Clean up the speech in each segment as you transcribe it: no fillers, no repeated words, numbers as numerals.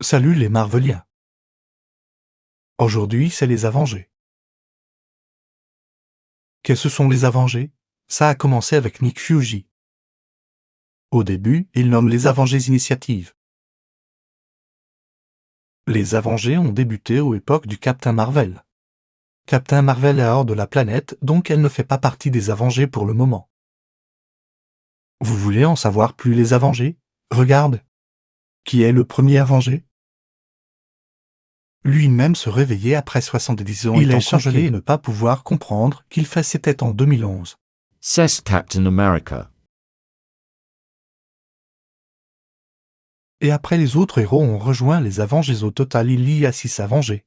Salut les Marveliens. Aujourd'hui, c'est les Avengers. Qu'est-ce que sont les Avengers? Ça a commencé avec Nick Fury. Au début, il nomme les Avengers Initiative. Les Avengers ont débuté aux époques du Captain Marvel. Captain Marvel est hors de la planète, donc elle ne fait pas partie des Avengers pour le moment. Vous voulez en savoir plus les Avengers? Regarde. Qui est le premier Avenger? Lui-même se réveillait après 70 ans. Il est congelé et ne pas pouvoir comprendre qu'il fait ses têtes en 2011. Says Captain America. Et après les autres héros ont rejoint les Avengers. Au total, il y a 6 Avengers.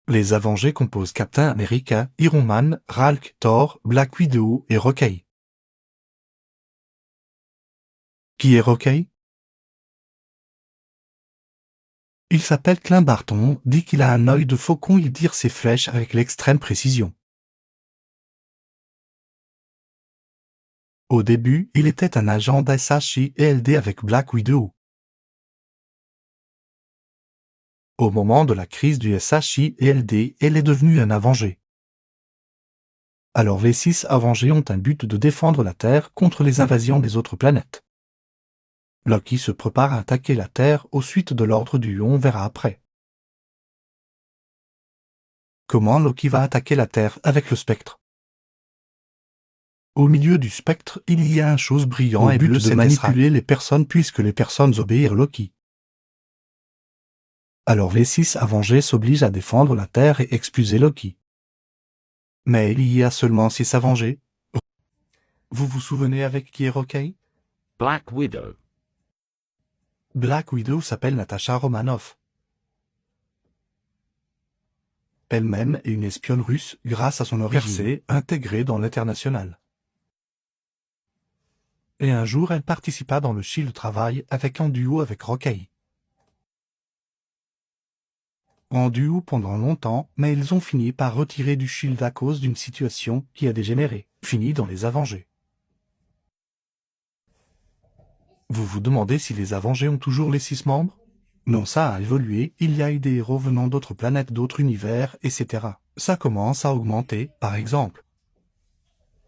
Les Avengers composent Captain America, Iron Man, Hulk, Thor, Black Widow et Rocky. Qui est Rocky? Il s'appelle Clint Barton, dit qu'il a un œil de faucon, il tire ses flèches avec l'extrême précision. Au début, il était un agent d'SHIELD avec Black Widow. Au moment de la crise du SHIELD, elle est devenue un Avenger. Alors les 6 Avengers ont un but de défendre la Terre contre les invasions des autres planètes. Loki se prépare à attaquer la Terre aux suites de l'ordre du on verra après. Comment Loki va attaquer la Terre avec le spectre? Au milieu du spectre, il y a un chose brillant et bleu, c'est manipuler les personnes puisque les personnes obéissent Loki. Alors les 6 Avengers s'obligent à défendre la Terre et expulser Loki. Mais il y a seulement 6 Avengers. Vous vous souvenez avec qui est Rocky? Black Widow. Black Widow s'appelle Natasha Romanoff. Elle-même est une espionne russe grâce à son origine intégrée dans l'international. Et un jour, elle participa dans le Shield travail en duo avec Rocky. En duo pendant longtemps, mais ils ont fini par retirer du Shield à cause d'une situation qui a dégénéré, fini dans les Avengers. Vous vous demandez si les Avengers ont toujours les 6 membres? Non, ça a évolué, il y a eu des héros venant d'autres planètes, d'autres univers, etc. Ça commence à augmenter, par exemple.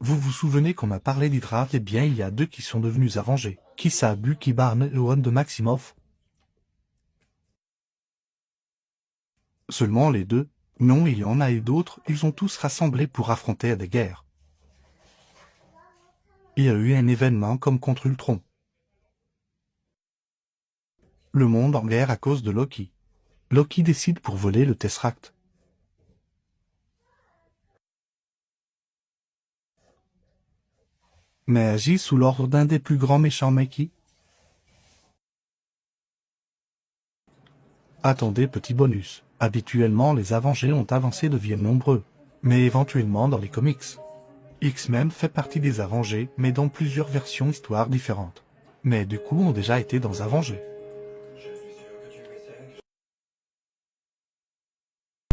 Vous vous souvenez qu'on a parlé d'Hydra? Eh bien, il y a 2 qui sont devenus Avengers. Qui ça? Bucky Barnes et Wanda Maximoff? Seulement les 2? Non, il y en a eu d'autres, ils ont tous rassemblés pour affronter des guerres. Il y a eu un événement comme contre Ultron. Le monde en guerre à cause de Loki. Loki décide pour voler le Tesseract. Mais agit sous l'ordre d'un des plus grands méchants, mais qui? Attendez, petit bonus. Habituellement, les Avengers ont avancé, deviennent nombreux. Mais éventuellement dans les comics. X-Men fait partie des Avengers, mais dans plusieurs versions, histoires différentes. Mais du coup ont déjà été dans Avengers.